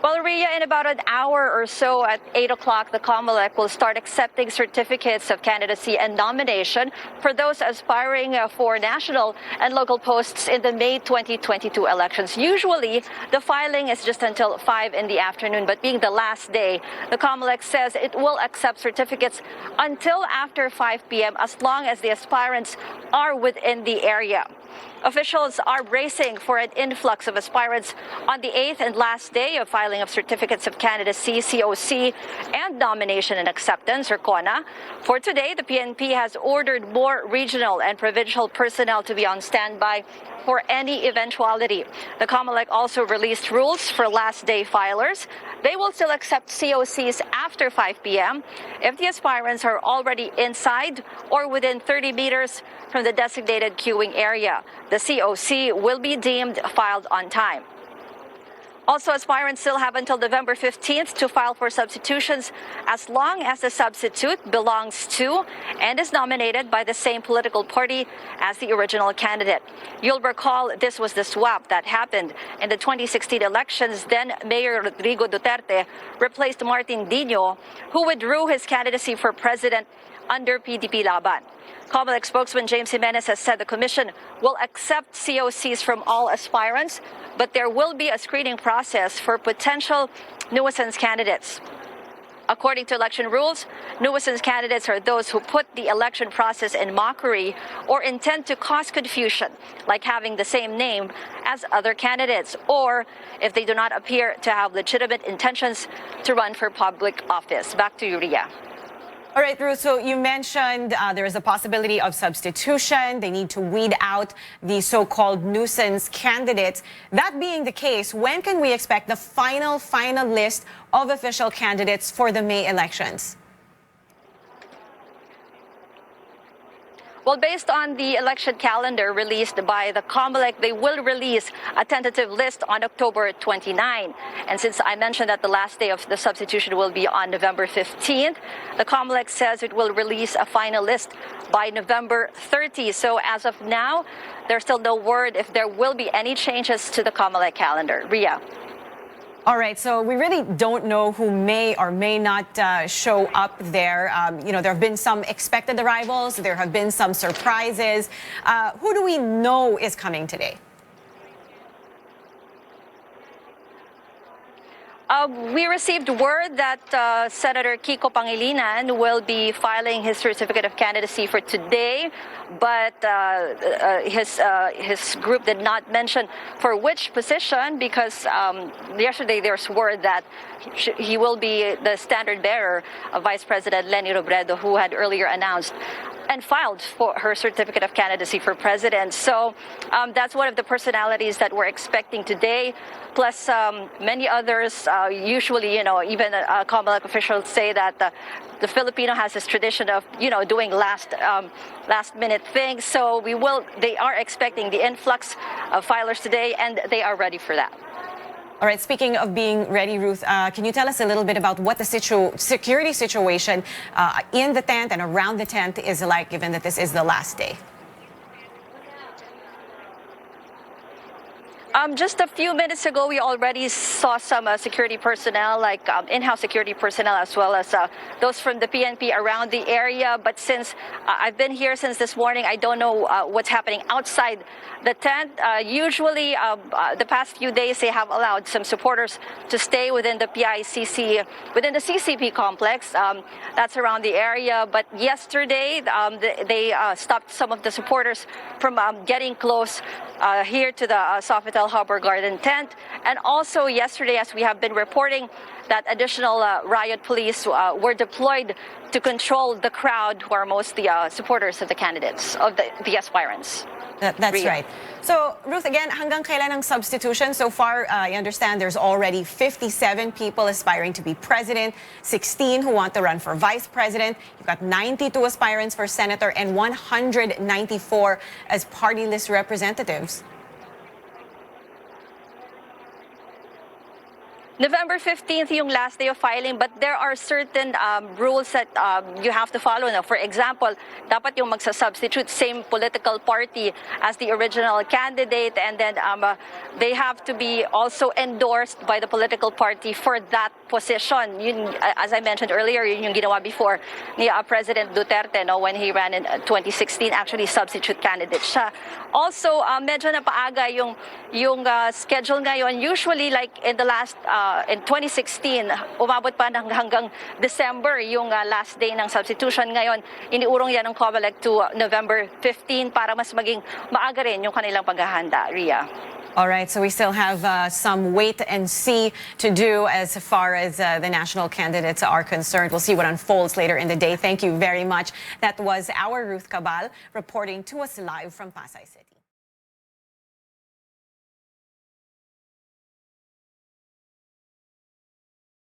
Well, Ria, in about an hour or so at 8 o'clock, the COMELEC will start accepting certificates of candidacy and nomination for those aspiring for national and local posts in the May 2022 elections. Usually, the filing is just until 5 in the afternoon, but being the last day, the COMELEC says it will accept certificates until after 5 p.m. as long as the aspirants are within the area. Officials are bracing for an influx of aspirants on the 8th and last day of filing of certificates of candidacy, COC, and nomination and acceptance, or CONA. For today, the PNP has ordered more regional and provincial personnel to be on standby for any eventuality. The COMELEC also released rules for last day filers. They will still accept COCs after 5 p.m. if the aspirants are already inside or within 30 meters from the designated queuing area. The COC will be deemed filed on time. Also, aspirants still have until November 15th to file for substitutions as long as the substitute belongs to and is nominated by the same political party as the original candidate. You'll recall this was the swap that happened in the 2016 elections. Then Mayor Rodrigo Duterte replaced Martin Dino, who withdrew his candidacy for president under PDP Laban. COMELEC spokesman James Jimenez has said the commission will accept COCs from all aspirants, but there will be a screening process for potential nuisance candidates. According to election rules, nuisance candidates are those who put the election process in mockery or intend to cause confusion, like having the same name as other candidates, or if they do not appear to have legitimate intentions to run for public office. Back to you, Ria. All right, Ruth, so you mentioned there is a possibility of substitution. They need to weed out the so-called nuisance candidates. That being the case, when can we expect the final list of official candidates for the May elections? Well, based on the election calendar released by the COMELEC, they will release a tentative list on October 29. And since I mentioned that the last day of the substitution will be on November 15th, the COMELEC says it will release a final list by November 30. So as of now, there's still no word if there will be any changes to the COMELEC calendar. Ria. All right, so we really don't know who may or may not show up there. There have been some expected arrivals. There have been some surprises. Who do we know is coming today? We received word that Senator Kiko Pangilinan will be filing his certificate of candidacy for today, but his group did not mention for which position because yesterday there's word that he will be the standard bearer of Vice President Leni Robredo, who had earlier announced and filed for her certificate of candidacy for president. So that's one of the personalities that we're expecting today, plus many others. Usually, even COMELEC officials say that the Filipino has this tradition of, doing last minute things. So they are expecting the influx of filers today, and they are ready for that. All right, speaking of being ready, Ruth, can you tell us a little bit about what the security situation in the tent and around the tent is like, given that this is the last day? Just a few minutes ago, we already saw some security personnel, like in-house security personnel, as well as those from the PNP around the area. But since I've been here since this morning, I don't know what's happening outside the tent. Usually, the past few days, they have allowed some supporters to stay within the PICC, within the CCP complex. That's around the area. But yesterday, they stopped some of the supporters from getting close here to the Sofitel Harbor Garden tent. And also yesterday, as we have been reporting, that additional riot police were deployed to control the crowd, who are mostly supporters of the candidates, of the aspirants. That's Ria. right. So, Ruth, again, hanggang kailan ang substitution? So far, I understand there's already 57 people aspiring to be president, 16 who want to run for vice president. You've got 92 aspirants for senator and 194 as party list representatives. November 15th yung last day of filing, but there are certain rules that you have to follow. Now, for example, dapat yung magsa-substitute same political party as the original candidate, and then they have to be also endorsed by the political party for that position. Yun, as I mentioned earlier, yun yung ginawa before ni President Duterte, no, when he ran in 2016, actually substitute candidate siya. Also, medyo napaaga yung schedule ngayon. Usually, like in the last in 2016, umabot pa hanggang December yung last day ng substitution. Ngayon, iniurong yan ng COMELEC to November 15 para mas maging maaga rin yung kanilang paghahanda, Ria. All right, so we still have some wait and see to do as far as the national candidates are concerned. We'll see what unfolds later in the day. Thank you very much. That was our Ruth Cabal reporting to us live from Pasay City.